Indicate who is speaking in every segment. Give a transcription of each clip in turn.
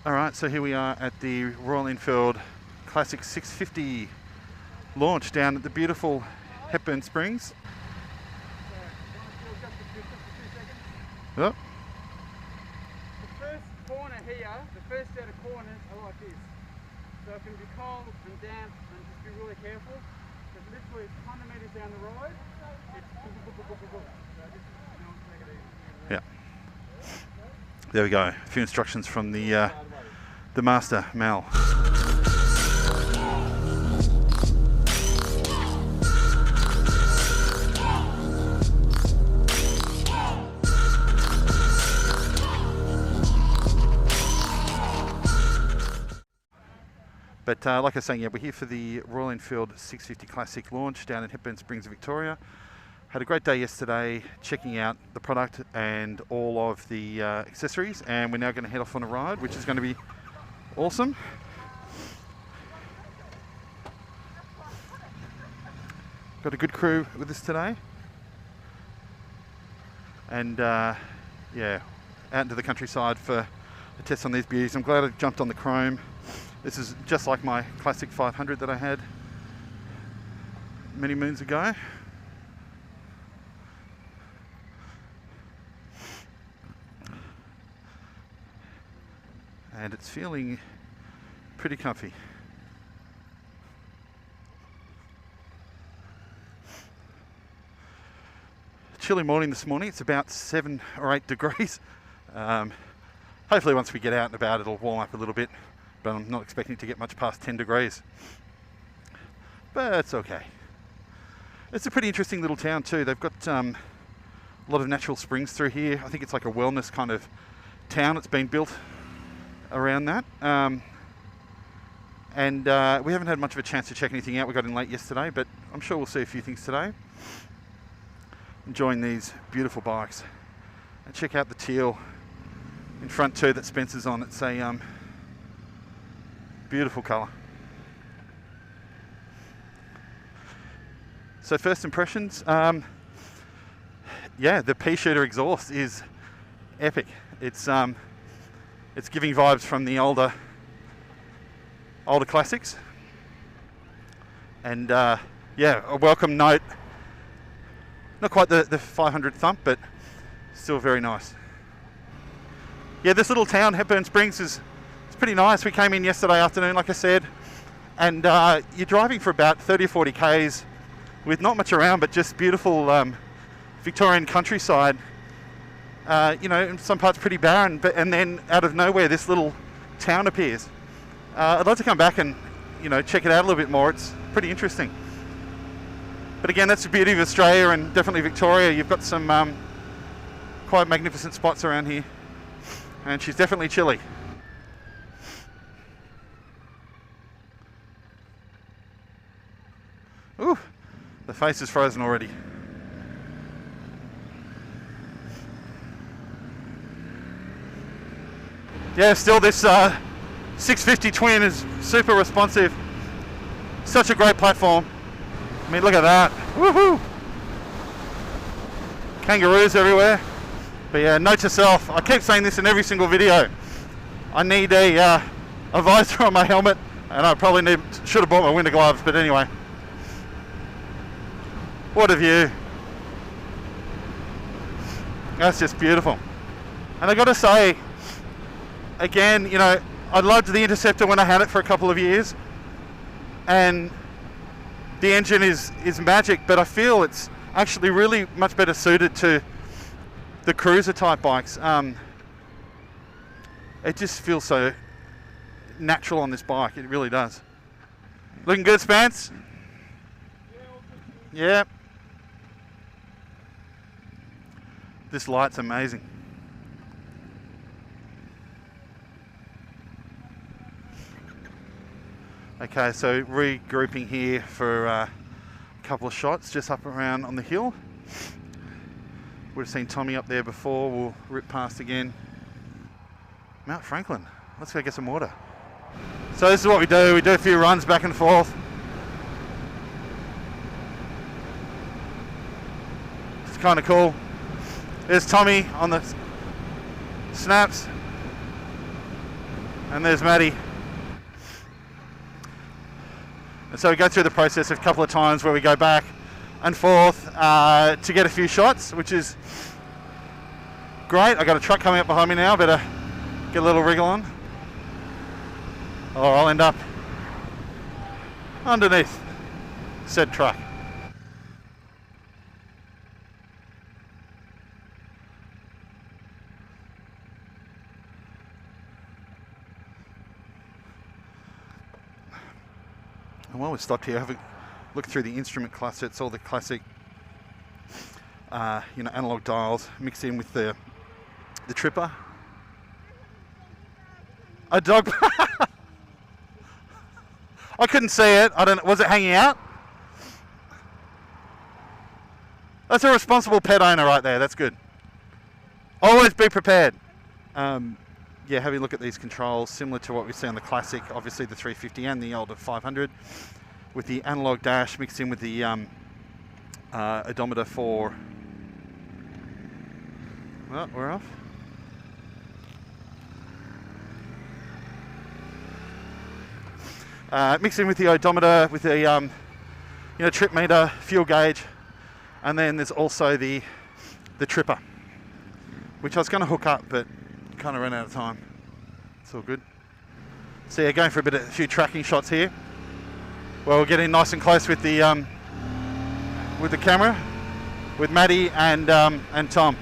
Speaker 1: Alright, so here we are at the Royal Enfield Classic 650 launch down at the beautiful Hepburn Springs. Oh.
Speaker 2: The first corner here, the first set of corners are like this. So it can be cold and damp and just be really careful. Because literally 100 metres down the road, it's so just, take it easy.
Speaker 1: Yeah. There we go. A few instructions from the master, Mal. But like I was saying, yeah, we're here for the Royal Enfield 650 Classic launch down in Hepburn Springs, Victoria. Had a great day yesterday checking out the product and all of the accessories, and we're now going to head off on a ride, which is going to be awesome. Got a good crew with us today. And yeah, out into the countryside for a test on these beauties. I'm glad I jumped on the chrome. This is just like my classic 500 that I had many moons ago. And it's feeling pretty comfy. Chilly morning this morning. It's about 7 or 8 degrees. Hopefully once we get out and about it'll warm up a little bit, but I'm not expecting to get much past 10 degrees. But it's okay. It's a pretty interesting little town too. They've got a lot of natural springs through here. I think it's like a wellness kind of town that's been built around that. And we haven't had much of a chance to check anything out. We got in late yesterday, but I'm sure we'll see a few things today. Enjoying these beautiful bikes. And check out the teal in front too that Spencer's on. It's a beautiful colour. So first impressions, yeah, the pea-shooter exhaust is epic. It's giving vibes from the older classics. And yeah, a welcome note. Not quite the 500 thump, but still very nice. Yeah, this little town, Hepburn Springs, it's pretty nice. We came in yesterday afternoon, like I said, and you're driving for about 30 or 40 Ks with not much around, but just beautiful Victorian countryside. You know, in some parts pretty barren, and then out of nowhere this little town appears. I'd love to come back and, you know, check it out a little bit more. It's pretty interesting. But again, that's the beauty of Australia and definitely Victoria. You've got some quite magnificent spots around here, and she's definitely chilly. Ooh, the face is frozen already. Yeah, still this 650 twin is super responsive. Such a great platform. I mean, look at that. Woohoo! Kangaroos everywhere. But yeah, note to self, I keep saying this in every single video. I need a visor on my helmet, and I probably should have bought my winter gloves, but anyway. What a view. That's just beautiful. And I gotta say, again, you know, I loved the Interceptor when I had it for a couple of years, and the engine is magic, but I feel it's actually really much better suited to the cruiser type bikes. It just feels so natural on this bike, it really does. Looking good, Spence? Yeah. This light's amazing. Okay, so regrouping here for a couple of shots just up around on the hill. Would have seen Tommy up there before. We'll rip past again. Mount Franklin. Let's go get some water. So this is what we do. We do a few runs back and forth. It's kind of cool. There's Tommy on the snaps. And there's Maddie. And so we go through the process a couple of times where we go back and forth to get a few shots, which is great. I got a truck coming up behind me now, better get a little wriggle on, or I'll end up underneath said truck. And while we stopped here, have a look through the instrument cluster. It's all the classic, analog dials mixed in with the tripper. A dog. I couldn't see it. I don't. Was it hanging out? That's a responsible pet owner right there. That's good. Always be prepared. Yeah, having a look at these controls, similar to what we see on the Classic, obviously the 350 and the older 500, with the analog dash mixed in with the odometer for... Well, we're off. Mixed in with the odometer, with the trip meter, fuel gauge, and then there's also the tripper, which I was going to hook up, but kind of ran out of time. It's all good. So yeah, going for a few tracking shots here. Well, we're getting nice and close with the camera, with Maddie and Tom.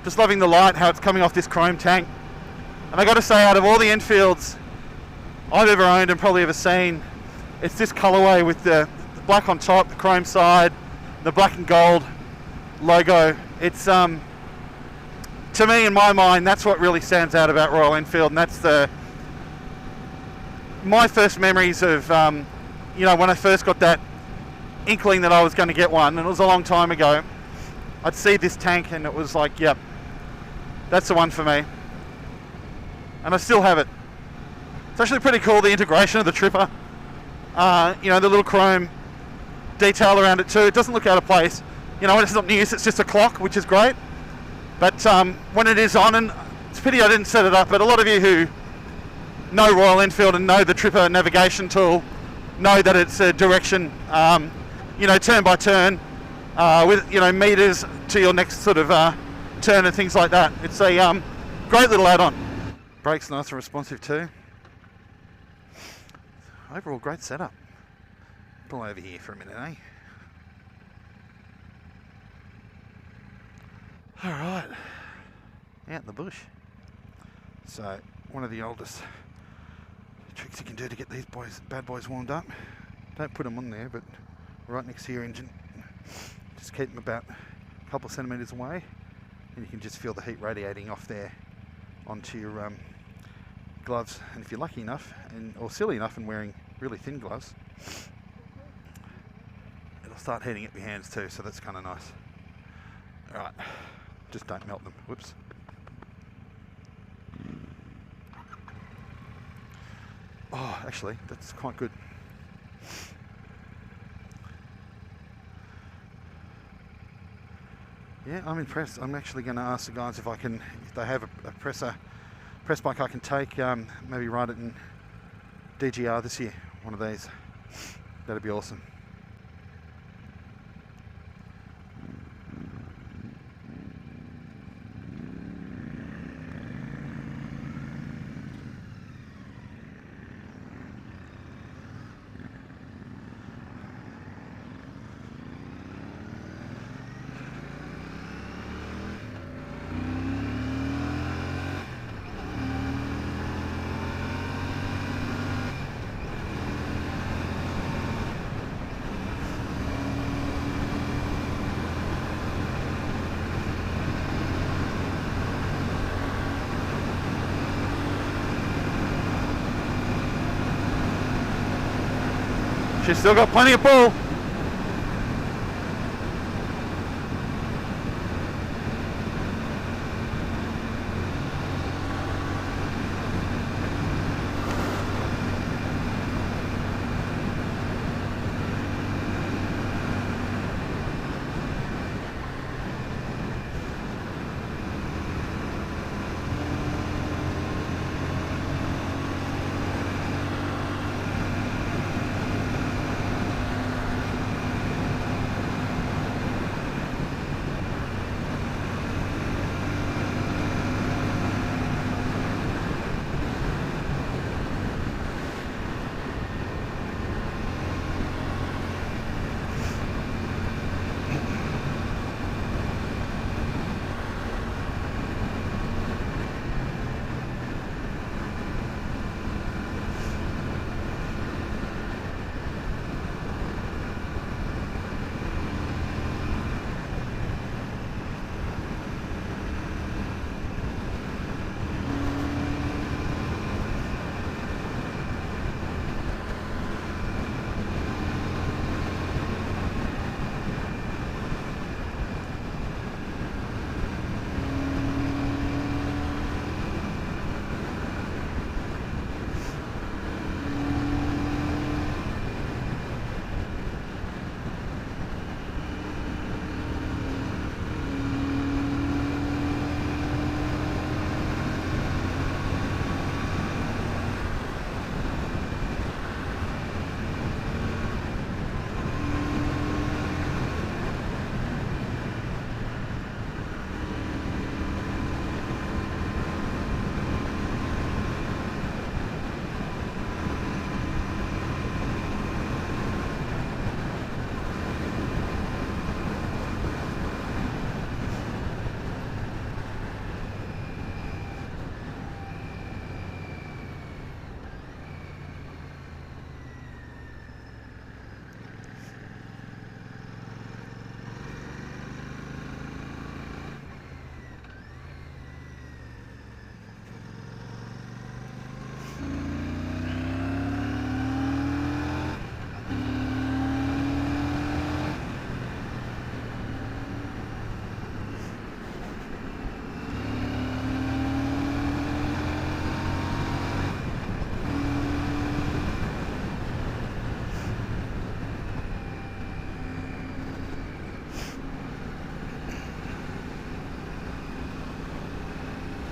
Speaker 1: Just loving the light, how it's coming off this chrome tank. And I got to say, out of all the Enfields I've ever owned and probably ever seen, it's this colourway with the black on top, the chrome side, the black and gold logo. It's to me, in my mind, that's what really stands out about Royal Enfield, and that's my first memories of when I first got that inkling that I was going to get one, and it was a long time ago. I'd see this tank and it was like, yep, that's the one for me. And I still have it. It's actually pretty cool, the integration of the tripper. The little chrome detail around it too. It doesn't look out of place. When it's not news, it's just a clock, which is great. But when it is on, and it's a pity I didn't set it up, but a lot of you who know Royal Enfield and know the tripper navigation tool know that it's a direction, turn by turn, with meters to your next sort of turn and things like that. It's a great little add-on. Brakes nice and responsive too. Overall, great setup. Pull over here for a minute, eh? All right, out in the bush. So one of the oldest tricks you can do to get these bad boys warmed up. Don't put them on there, but right next to your engine. Just keep them about a couple of centimetres away, and you can just feel the heat radiating off there onto your gloves. And if you're lucky enough or silly enough and wearing really thin gloves, it'll start heating up your hands too, so that's kind of nice. All right, just don't melt them. Whoops. Oh, actually, that's quite good. Yeah, I'm impressed. I'm actually going to ask the guys if they have a press bike I can take, maybe ride it in DGR this year, one of these. That'd be awesome. She's still got plenty of pull.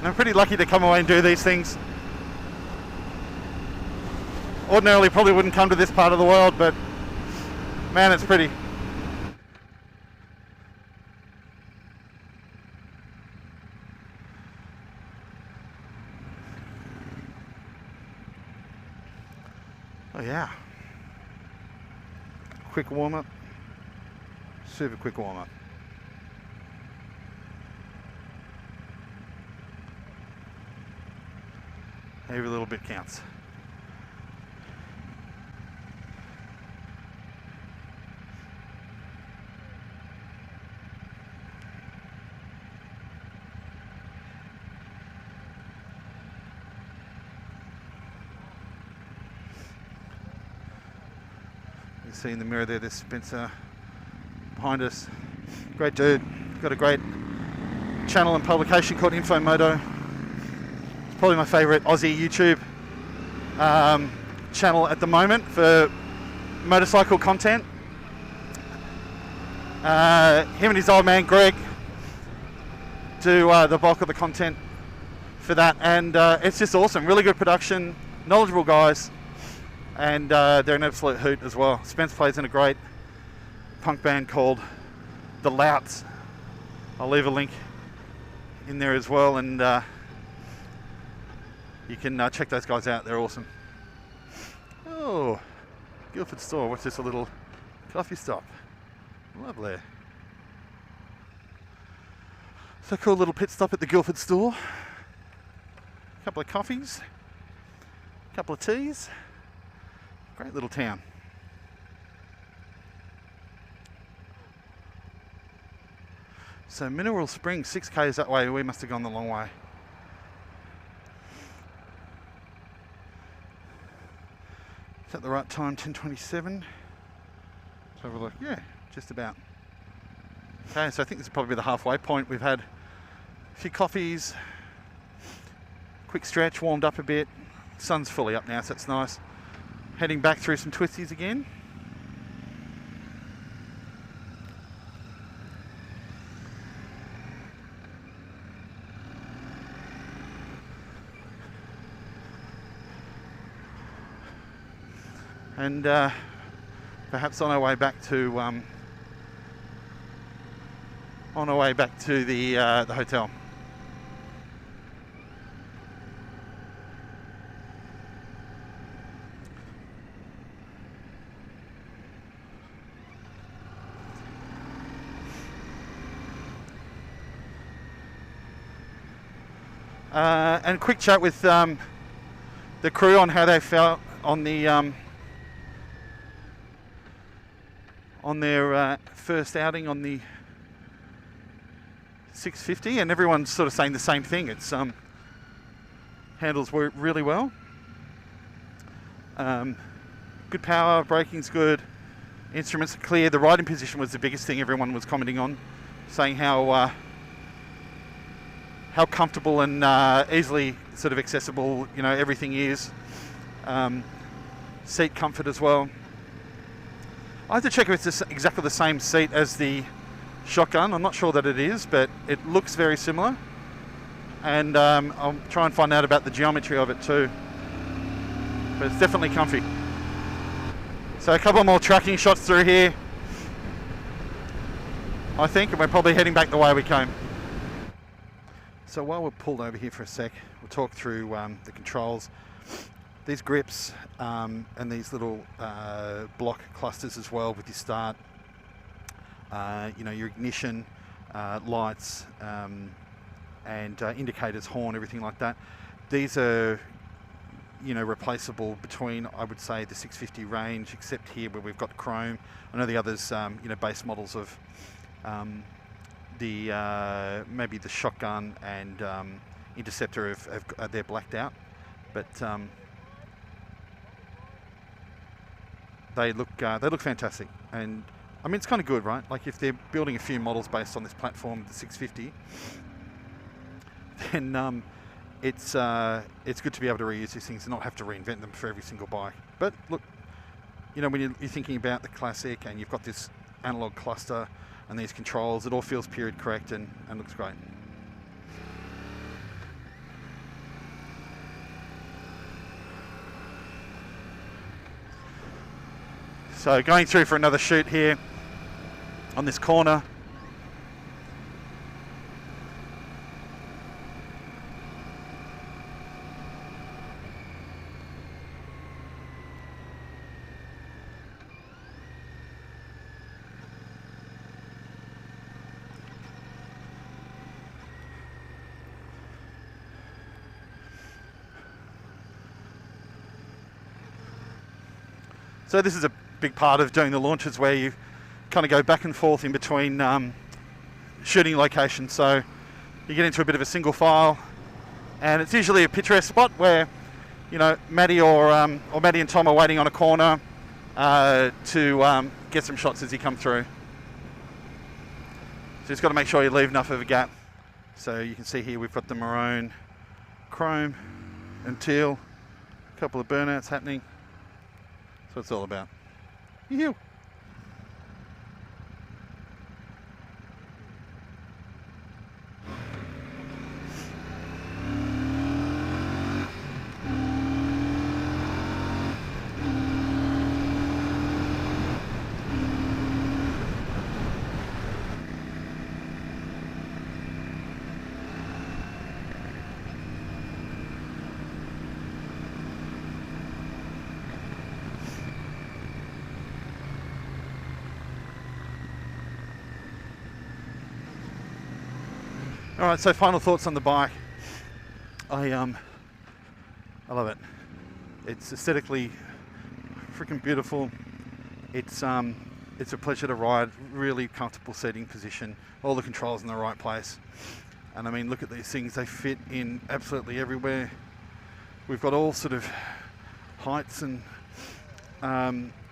Speaker 1: And I'm pretty lucky to come away and do these things. Ordinarily probably wouldn't come to this part of the world, but man, it's pretty. Oh yeah. Quick warm up. Super quick warm up. Every little bit counts. You see in the mirror there, there's Spencer behind us. Great dude. Got a great channel and publication called Infomoto. It's probably my favourite Aussie YouTube channel at the moment for motorcycle content. Him and his old man Greg do the bulk of the content for that, and it's just awesome. Really good production, knowledgeable guys, and they're an absolute hoot as well. Spence plays in a great punk band called The Louts. I'll leave a link in there as well, and you can check those guys out. They're awesome. Oh, Guildford store. What's this? A little coffee stop. Lovely. So cool little pit stop at the Guildford store. A couple of coffees, a couple of teas. Great little town. So Mineral Springs, 6 k's that way. We must have gone the long way. Is that the right time? 10:27. Let's have a look. Yeah, just about. Okay, so I think this is probably the halfway point. We've had a few coffees, quick stretch, warmed up a bit. Sun's fully up now, so that's nice. Heading back through some twisties again. And perhaps on our way back to the hotel. And a quick chat with the crew on how they felt on the on their first outing on the 650, and everyone's sort of saying the same thing. It's handles work really well. Good power, braking's good, instruments are clear. The riding position was the biggest thing everyone was commenting on, saying how comfortable and easily sort of accessible, you know, everything is. Seat comfort as well. I have to check if it's exactly the same seat as the Shotgun. I'm not sure that it is, but it looks very similar. And I'll try and find out about the geometry of it too. But it's definitely comfy. So a couple more tracking shots through here, I think, and we're probably heading back the way we came. So while we're pulled over here for a sec, we'll talk through the controls. These grips and these little block clusters as well with your start, you know, your ignition, lights, and indicators, horn, everything like that. These are, you know, replaceable between, I would say, the 650 range, except here where we've got chrome. I know the others, you know, base models of the maybe the Shotgun and Interceptor they're blacked out, but they look fantastic. And I mean, it's kind of good, right? Like if they're building a few models based on this platform, the 650, then it's good to be able to reuse these things and not have to reinvent them for every single bike. But look, you know, when you're thinking about the Classic and you've got this analog cluster and these controls, it all feels period correct and looks great. So going through for another shoot here on this corner. So this is a big part of doing the launches, where you kind of go back and forth in between shooting locations. So you get into a bit of a single file, and it's usually a picturesque spot where, you know, Maddie or Maddie and Tom are waiting on a corner to get some shots as you come through. So just got to make sure you leave enough of a gap. So you can see here we've got the maroon, chrome and teal, a couple of burnouts happening. That's what it's all about. Yoo-hoo. All right, so final thoughts on the bike. I love it. It's aesthetically freaking beautiful. It's a pleasure to ride. Really comfortable seating position. All the controls in the right place. And I mean, look at these things. They fit in absolutely everywhere. We've got all sort of heights and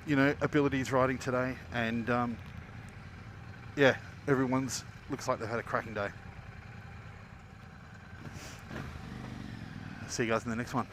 Speaker 1: you know, abilities riding today. And yeah, everyone's looks like they've had a cracking day. See you guys in the next one.